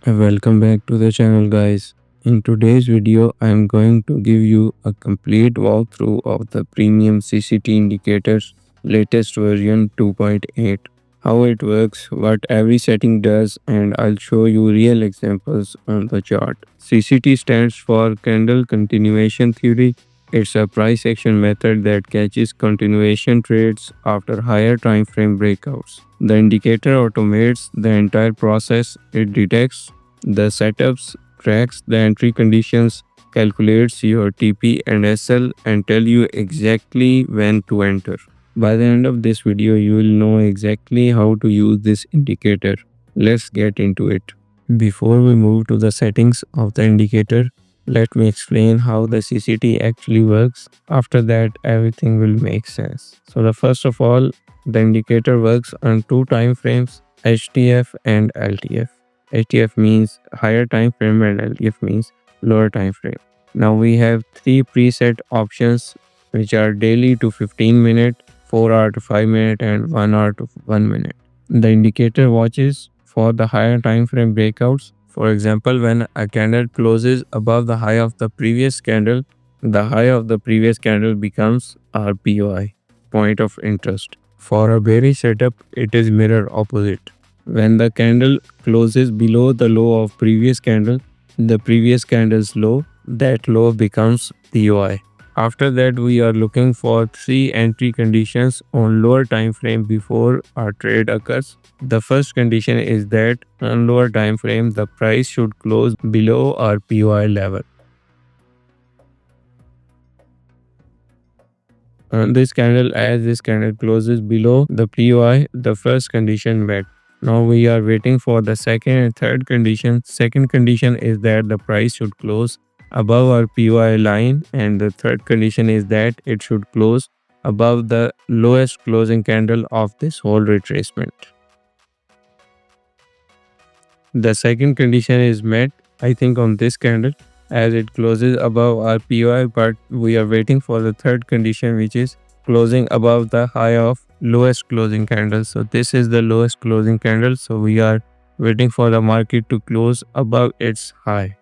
Welcome back to the channel, guys. In today's video, I am going to give you a complete walkthrough of the premium CCT indicator's latest version 2.8, how it works, what every setting does, and I'll show you real examples on the chart. CCT stands for Candle Continuation Theory. It's a price action method that catches continuation trades after higher time frame breakouts. The indicator automates the entire process. It detects the setups, tracks the entry conditions, calculates your TP and SL, and tell you exactly when to enter. By the end of this video, you will know exactly how to use this indicator. Let's get into it. Before we move to the settings of the indicator, let me explain how the CCT actually works. After that, everything will make sense. So, the first of all, the indicator works on two time frames, HTF and LTF. HTF means higher time frame and LTF means lower time frame. Now we have three preset options which are daily to 15 minute, 4 hour to 5 minute and 1 hour to 1 minute. The indicator watches for the higher time frame breakouts. For example, when a candle closes above the high of the previous candle, the high of the previous candle becomes RPOI, point of interest. For a bearish setup, it is mirror opposite. When the candle closes below the low of previous candle, the previous candle's low, that low becomes POI. After that, we are looking for three entry conditions on lower time frame before our trade occurs. The first condition is that on lower time frame, the price should close below our POI level. On this candle, as this candle closes below the POI, the first condition met. Now we are waiting for the second and third condition. Second condition is that the price should close above our POI line, and the third condition is that it should close above the lowest closing candle of this whole retracement. The second condition is met, I think, on this candle as it closes above our POI, but we are waiting for the third condition, which is closing above the high of lowest closing candle. So this is the lowest closing candle. So we are waiting for the market to close above its high.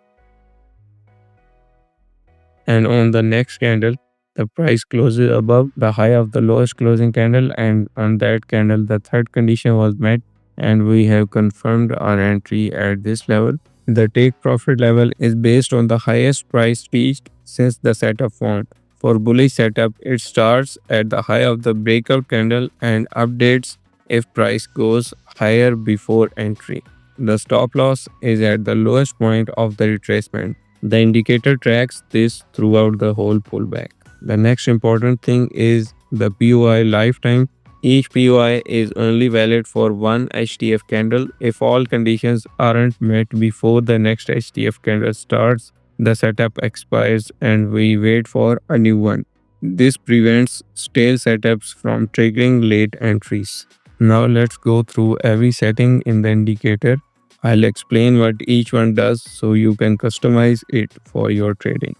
And on the next candle, the price closes above the high of the lowest closing candle, and on that candle, the third condition was met, and we have confirmed our entry at this level. The take profit level is based on the highest price reached since the setup formed. For bullish setup, it starts at the high of the breakout candle and updates if price goes higher before entry. The stop loss is at the lowest point of the retracement. The indicator tracks this throughout the whole pullback. The next important thing is the POI lifetime. Each POI is only valid for one HTF candle. If all conditions aren't met before the next HTF candle starts, the setup expires and we wait for a new one. This prevents stale setups from triggering late entries. Now let's go through every setting in the indicator. I'll explain what each one does so you can customize it for your trading.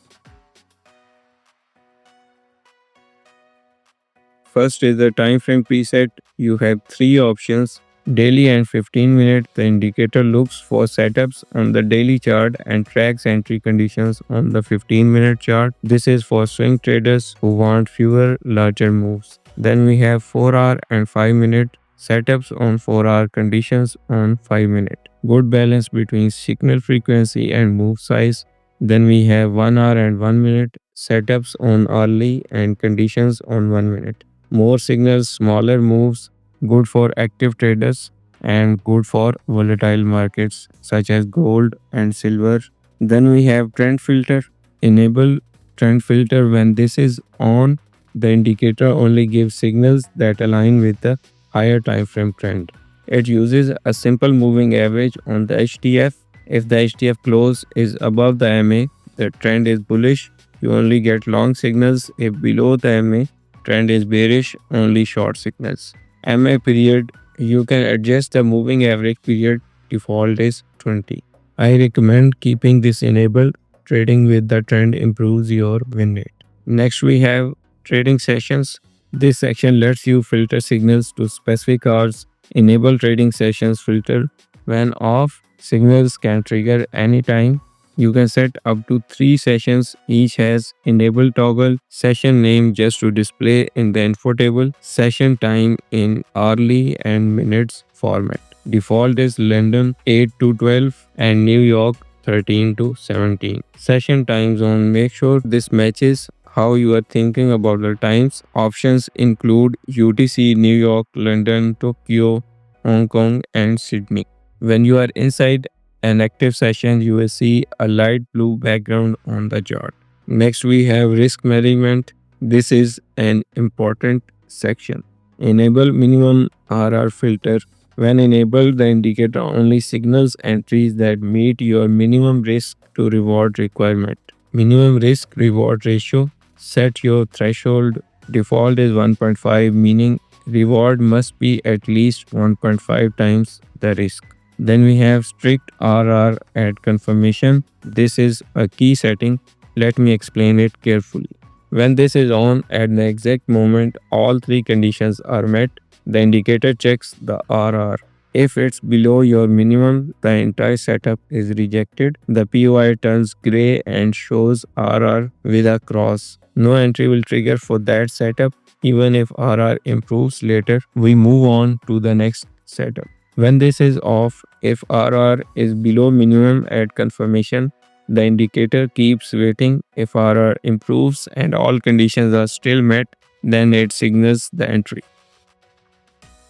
First is the time frame preset. You have three options: daily and 15 minute. The indicator looks for setups on the daily chart and tracks entry conditions on the 15-minute chart. This is for swing traders who want fewer larger moves. Then we have 4-hour and 5-minute setups on 4-hour, conditions on 5-minute. Good balance between signal frequency and move size. Then we have 1-hour and 1-minute setups on early and conditions on 1 minute. More signals, smaller moves, good for active traders and good for volatile markets such as gold and silver. Then we have trend filter. Enable trend filter. When this is on, the indicator only gives signals that align with the higher time frame trend. It uses a simple moving average on the HTF. If the HTF close is above the MA, the trend is bullish. You only get long signals. If below the MA, trend is bearish, only short signals. MA period, you can adjust the moving average period. Default is 20. I recommend keeping this enabled. Trading with the trend improves your win rate. Next, we have trading sessions. This section lets you filter signals to specific hours. Enable trading sessions filter. When off, signals can trigger anytime. You can set up to 3 sessions. Each has enable toggle, session name just to display in the info table, session time in hourly and minutes format. Default is London 8 to 12 and New York 13 to 17. Session time zone. Make sure this matches how you are thinking about the times. Options include UTC, New York, London, Tokyo, Hong Kong, and Sydney. When you are inside an active session, you will see a light blue background on the chart. Next, we have risk management. This is an important section. Enable minimum RR filter. When enabled, the indicator only signals entries that meet your minimum risk to reward requirement. Minimum risk reward ratio. Set your threshold. Default is 1.5, meaning reward must be at least 1.5 times the risk. Then we have strict RR at confirmation. This is a key setting. Let me explain it carefully. When this is on at the exact moment all three conditions are met, the indicator checks the RR. If it's below your minimum, the entire setup is rejected. The POI turns gray and shows RR with a cross. No entry will trigger for that setup. Even if RR improves later, we move on to the next setup. When this is off, if RR is below minimum at confirmation, the indicator keeps waiting. If RR improves and all conditions are still met, then it signals the entry.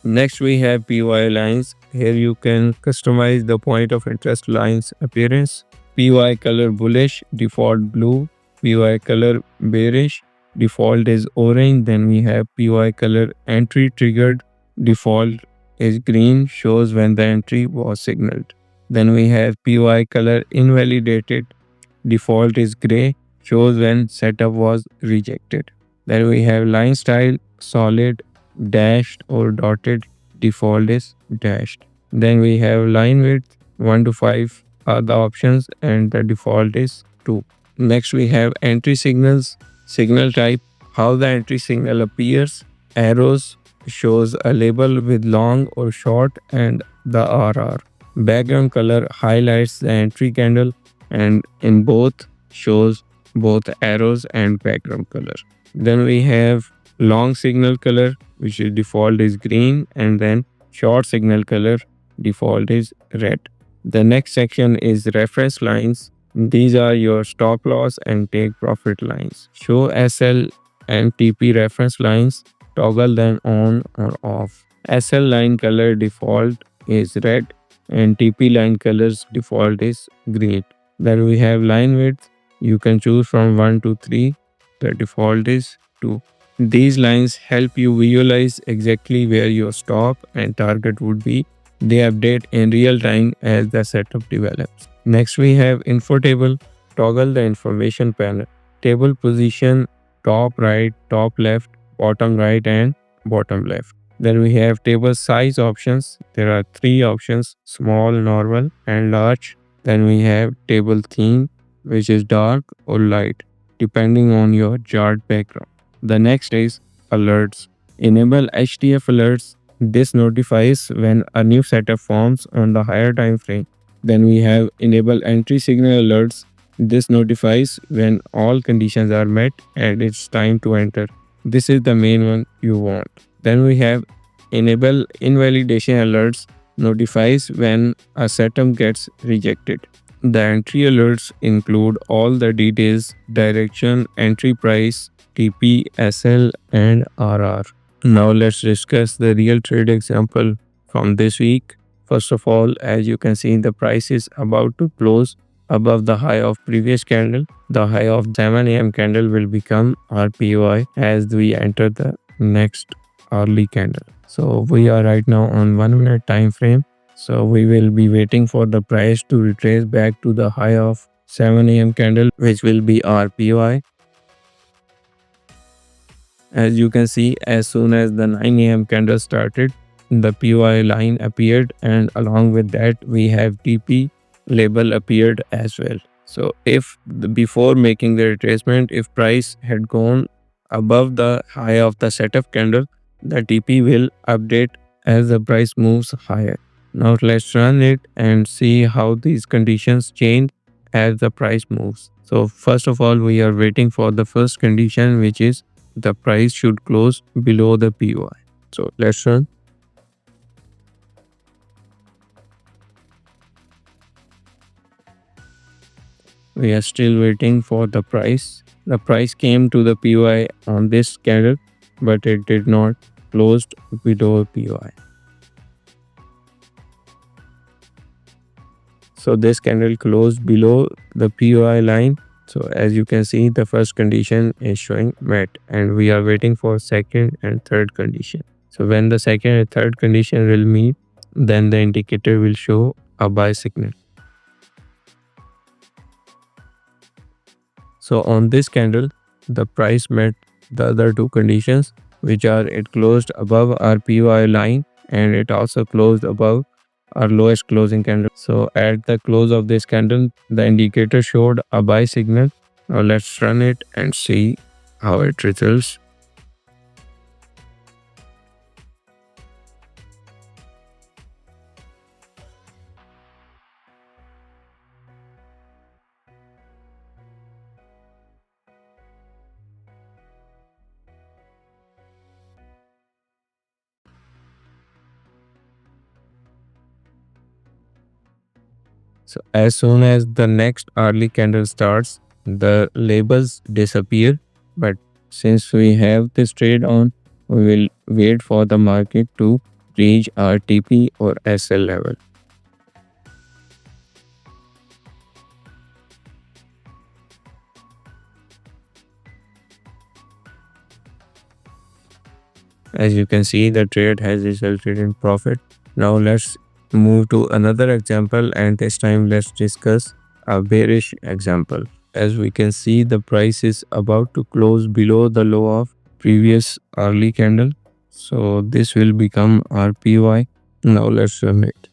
Next, we have POI lines. Here you can customize the point of interest lines appearance. POI color bullish, default blue. POI color bearish, default is orange. Then we have POI color entry triggered, default is green, shows when the entry was signaled. Then we have POI color invalidated, default is gray, shows when setup was rejected. Then we have line style solid, dashed or dotted, default is dashed. Then we have line width 1 to 5 are the options and the default is 2. Next we have entry signals, signal type, how the entry signal appears. Arrows shows a label with long or short and the RR. Background color highlights the entry candle and in both shows both arrows and background color. Then we have long signal color, which is default is green, and then short signal color, default is red. The next section is reference lines. These are your stop loss and take profit lines. Show SL and TP reference lines, toggle them on or off. SL line color default is red and TP line colors default is green. Then we have line width. You can choose from 1 to 3. The default is 2. These lines help you visualize exactly where your stop and target would be. They update in real time as the setup develops. Next we have info table. Toggle the information panel. Table position top right, top left, bottom right and bottom left. Then we have table size options. There are 3 options: small, normal and large. Then we have table theme, which is dark or light depending on your chart background. The next is alerts. Enable HTF alerts. This notifies when a new setup forms on the higher time frame. Then we have enable entry signal alerts. This notifies when all conditions are met and it's time to enter. This is the main one you want. Then we have enable invalidation alerts, notifies when a setup gets rejected. The entry alerts include all the details, direction, entry price, TP, SL and RR. Now let's discuss the real trade example from this week. First of all, as you can see, the price is about to close above the high of previous candle. The high of 7 a.m. candle will become RPOI as we enter the next early candle. So we are right now on 1 minute time frame. So we will be waiting for the price to retrace back to the high of 7 a.m. candle, which will be RPOI. As you can see, as soon as the 9 a.m. candle started, the POI line appeared and along with that we have TP label appeared as well. So if before making the retracement, if price had gone above the high of the setup candle, the TP will update as the price moves higher. Now let's run it and see how these conditions change as the price moves. So first of all, we are waiting for the first condition, which is the price should close below the POI. So let's run. We are still waiting for the price. The price came to the POI on this candle, but it did not closed below POI. So this candle closed below the POI line. So as you can see, the first condition is showing met, and we are waiting for second and third condition. So when the second and third condition will meet, then the indicator will show a buy signal. So on this candle, the price met the other two conditions, which are it closed above our POI line and it also closed above our lowest closing candle. So at the close of this candle, the indicator showed a buy signal. Now let's run it and see how it results. So as soon as the next early candle starts, the labels disappear. But since we have this trade on, we will wait for the market to reach our TP or SL level. As you can see, the trade has resulted in profit. Now let's move to another example, and this time let's discuss a bearish example. As we can see, the price is about to close below the low of previous early candle. So this will become RPY. Now let's run it.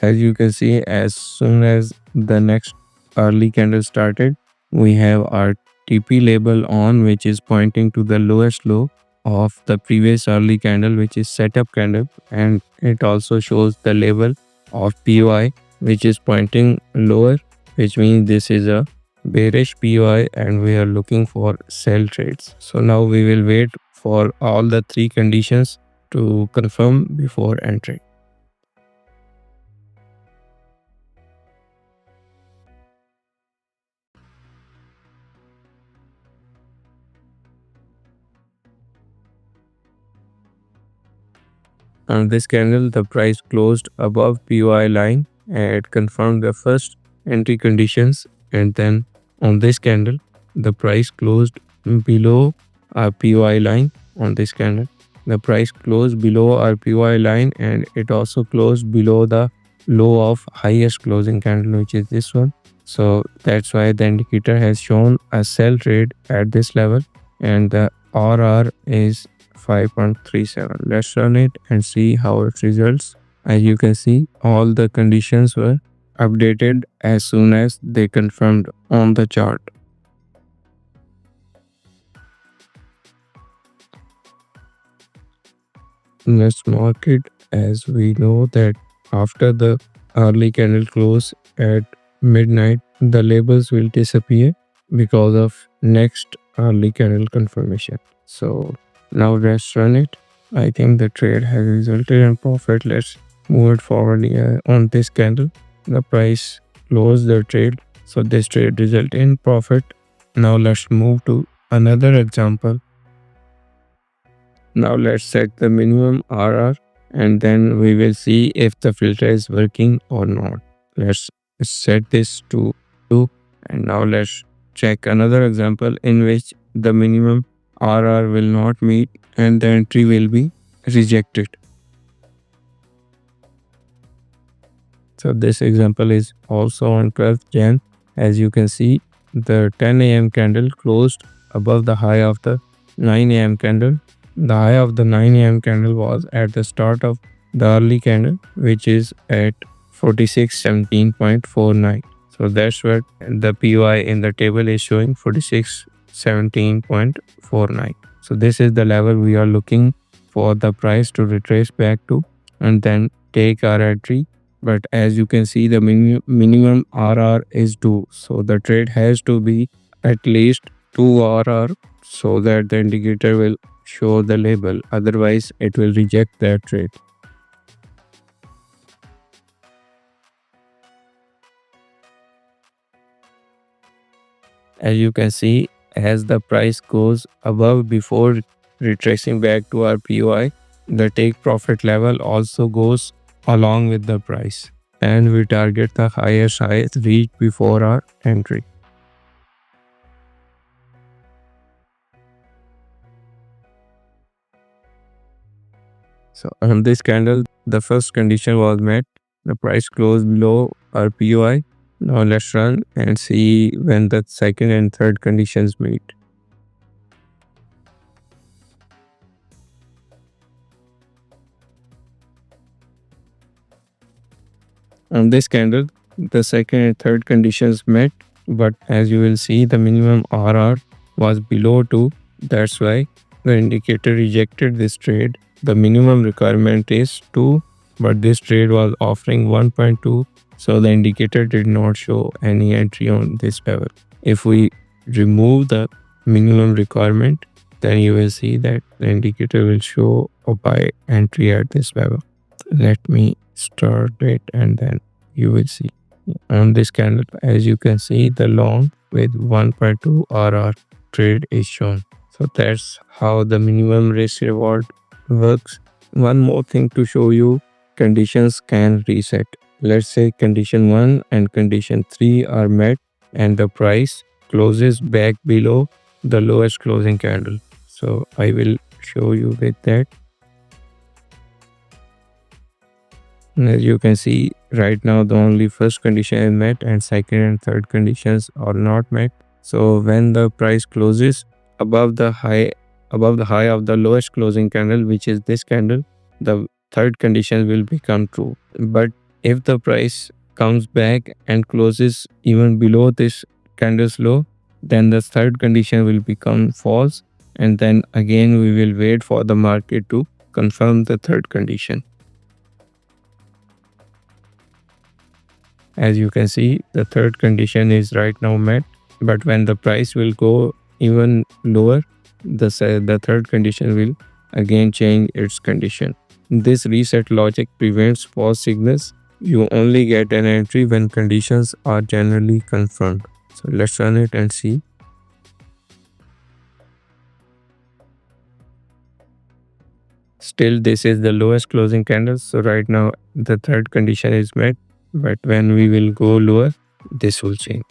As you can see, as soon as the next early candle started, we have our TP label on, which is pointing to the lowest low of the previous early candle, which is setup candle, and it also shows the label of POI, which is pointing lower, which means this is a bearish POI and we are looking for sell trades. So now we will wait for all the three conditions to confirm before entering. On this candle, the price closed above POI line and it confirmed the first entry conditions. And then on this candle, the price closed below our POI line. On this candle, the price closed below our POI line and it also closed below the low of highest closing candle, which is this one. So that's why the indicator has shown a sell trade at this level, and the RR is 5.37. Let's run it and see how it results. As you can see, all the conditions were updated as soon as they confirmed on the chart. Let's mark it, as we know that after the early candle close at midnight, the labels will disappear because of next early candle confirmation. So now let's run it. I think the trade has resulted in profit. Let's move it forward here. On this candle, the price closed the trade. So this trade result in profit. Now let's move to another example. Now let's set the minimum RR and then we will see if the filter is working or not. Let's set this to 2, and now let's check another example in which the minimum RR will not meet and the entry will be rejected. So this example is also on 12th Jan. As you can see, the 10 a.m. candle closed above the high of the 9 a.m. candle. The high of the 9 a.m. candle was at the start of the early candle, which is at 4617.49. So that's what the POI in the table is showing, 4617.49. So this is the level we are looking for the price to retrace back to and then take our entry. But as you can see, the minimum RR is 2. So the trade has to be at least 2 RR so that the indicator will show the label. Otherwise, it will reject that trade. As you can see, as the price goes above before retracing back to our POI, the take profit level also goes along with the price, and we target the highest highs reached before our entry. So on this candle, the first condition was met. The price closed below our POI. Now let's run and see when the second and third conditions meet. On this candle, the second and third conditions met, but as you will see, the minimum RR was below 2. That's why the indicator rejected this trade. The minimum requirement is 2, but this trade was offering 1.2, so the indicator did not show any entry on this level. If we remove the minimum requirement, then you will see that the indicator will show a buy entry at this level. Let me start it and then you will see. On this candle, as you can see, the long with 1.2 RR trade is shown. So that's how the minimum risk reward works. One more thing to show you, conditions can reset. Let's say condition 1 and condition 3 are met and the price closes back below the lowest closing candle. So I will show you with that. As you can see, right now the only first condition is met and second and third conditions are not met. So when the price closes above the high of the lowest closing candle, which is this candle, the third condition will become true. But if the price comes back and closes even below this candle's low, then the third condition will become false, and then again we will wait for the market to confirm the third condition. As you can see, the third condition is right now met, but when the price will go even lower, the third condition will again change its condition. This reset logic prevents false signals. You only get an entry when conditions are generally confirmed. So let's run it and see. Still, this is the lowest closing candle. So right now the third condition is met, but when we will go lower, this will change.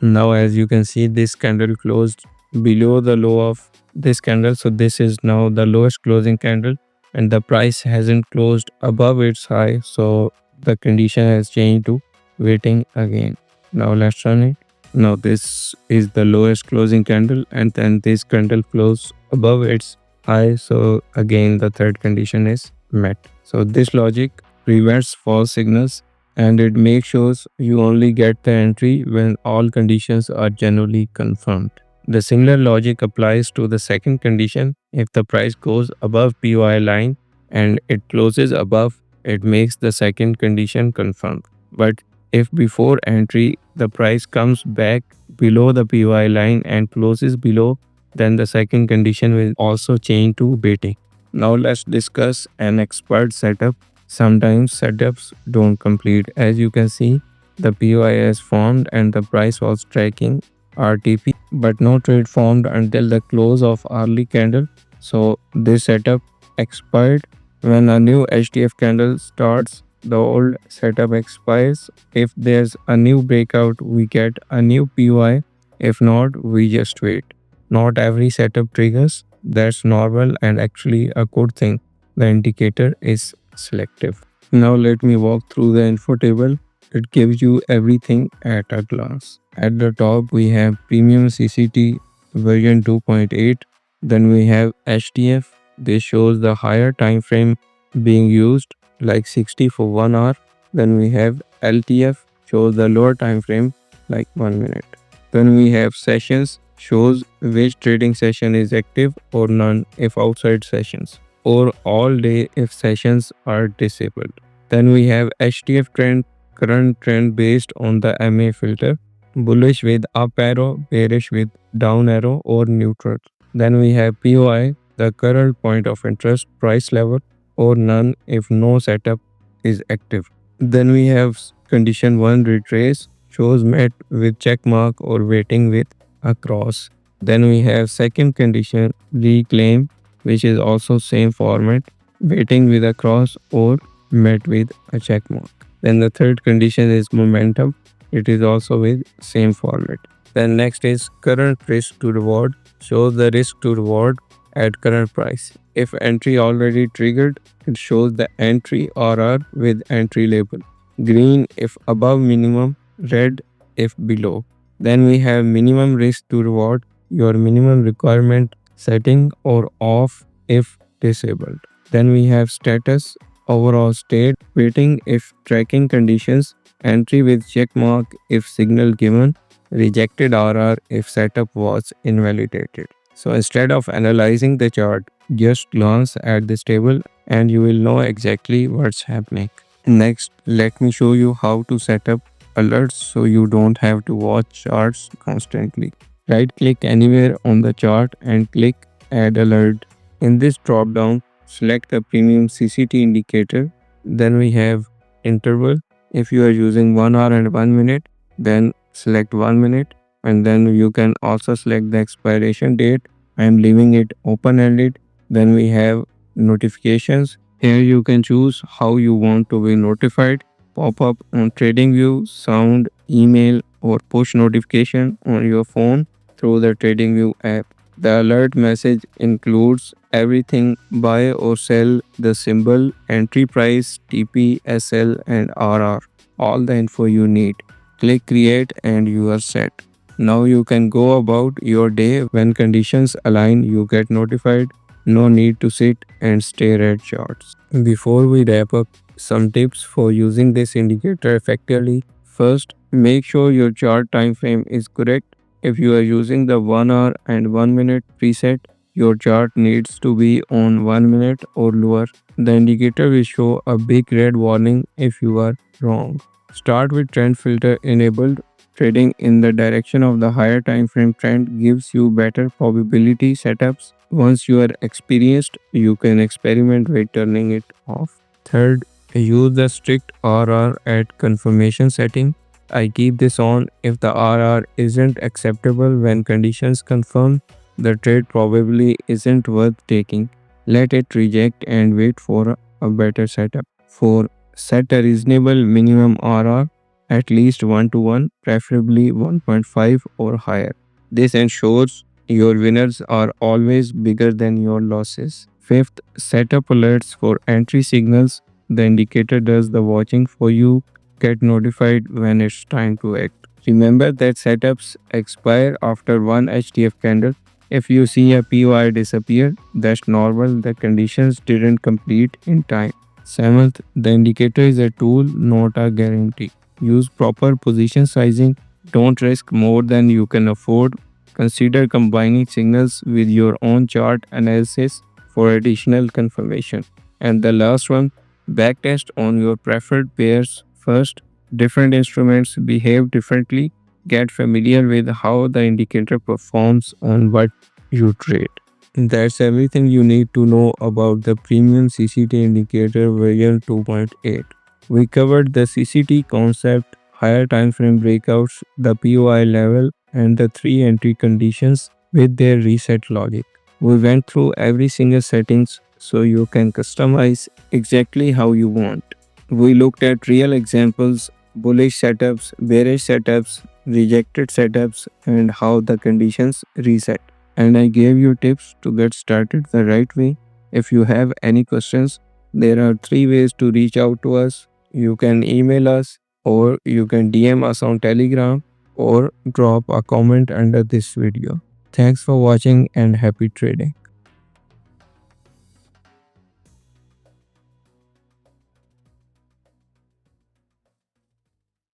Now as you can see, this candle closed below the low of this candle. So this is now the lowest closing candle and the price hasn't closed above its high. So the condition has changed to waiting again. Now let's run it. Now this is the lowest closing candle and then this candle closed above its high. So again the third condition is met. So this logic prevents false signals and it makes sure you only get the entry when all conditions are generally confirmed. The similar logic applies to the second condition. If the price goes above POI line and it closes above, it makes the second condition confirmed. But if before entry the price comes back below the POI line and closes below, then the second condition will also change to waiting. Now let's discuss an expert setup. Sometimes setups don't complete. As you can see, the POI is formed and the price was tracking RTP, but no trade formed until the close of early candle. So this setup expired. When a new HTF candle starts, the old setup expires. If there's a new breakout, we get a new POI. If not, we just wait. Not every setup triggers. That's normal and actually a good thing. The indicator is selective. Now let me walk through the info table. It gives you everything at a glance. At the top we have Premium CCT version 2.8. Then we have HTF. This shows the higher time frame being used, like 60 for 1 hour. Then we have LTF, shows the lower time frame like 1 minute. Then we have sessions. shows which trading session is active or none if outside sessions, or all day if sessions are disabled. Then we have HTF trend, current trend based on the MA filter, bullish with up arrow, bearish with down arrow or neutral. Then we have POI, the current point of interest price level, or none if no setup is active. Then we have condition 1 retrace, shows met with check mark or waiting with a cross. Then we have second condition reclaim, which is also same format, waiting with a cross or met with a check mark. Then the third condition is momentum. It is also with same format. Then next is current risk to reward, shows the risk to reward at current price. If entry already triggered, it shows the entry RR with entry label. Green if above minimum, red if below. Then we have minimum risk to reward, your minimum requirement setting or off if disabled. Then we have status, overall state, waiting if tracking conditions, entry with check mark if signal given, rejected RR if setup was invalidated. So instead of analyzing the chart, just glance at this table and you will know exactly what's happening. Next, let me show you how to set up alerts so you don't have to watch charts constantly. Right click anywhere on the chart and click add alert. In this drop down, select the premium CCT indicator. Then we have interval. If you are using 1 hour and 1 minute, then select 1 minute, and then you can also select the expiration date. I am leaving it open ended. Then we have notifications. Here you can choose how you want to be notified, pop up on TradingView, sound, email, or push notification on your phone through the TradingView app. The alert message includes everything buy or sell, the symbol, entry price, TP, SL, and RR. All the info you need. Click create and you are set. Now you can go about your day. When conditions align, you get notified. No need to sit and stare at charts. Before we wrap up, some tips for using this indicator effectively. First, make sure your chart time frame is correct. If you are using the 1 hour and 1 minute preset, your chart needs to be on 1 minute or lower. The indicator will show a big red warning if you are wrong. Start with trend filter enabled. Trading in the direction of the higher time frame trend gives you better probability setups. Once you are experienced, you can experiment with turning it off. Third, use the strict RR at confirmation setting. I keep this on. If the RR isn't acceptable when conditions confirm, the trade probably isn't worth taking. Let it reject and wait for a better setup. 4. Set a reasonable minimum RR, at least 1 to 1, preferably 1.5 or higher. This ensures your winners are always bigger than your losses. Fifth, set up alerts for entry signals. The indicator does the watching for you. Get notified when it's time to act. Remember that setups expire after one HTF candle. If you see a POI disappear, that's normal. The conditions didn't complete in time. Seventh, the indicator is a tool, not a guarantee. Use proper position sizing. Don't risk more than you can afford. Consider combining signals with your own chart analysis for additional confirmation. And the last one, backtest on your preferred pairs first. Different instruments behave differently. Get familiar with how the indicator performs on what you trade. That's everything you need to know about the premium CCT indicator version 2.8. We covered the CCT concept, higher time frame breakouts, the POI level, and the 3 entry conditions with their reset logic. We went through every single settings so you can customize exactly how you want. We looked at real examples, bullish setups, bearish setups, rejected setups, and how the conditions reset. And I gave you tips to get started the right way. If you have any questions, there are 3 ways to reach out to us. You can email us, or you can DM us on Telegram, or drop a comment under this video. Thanks for watching and happy trading.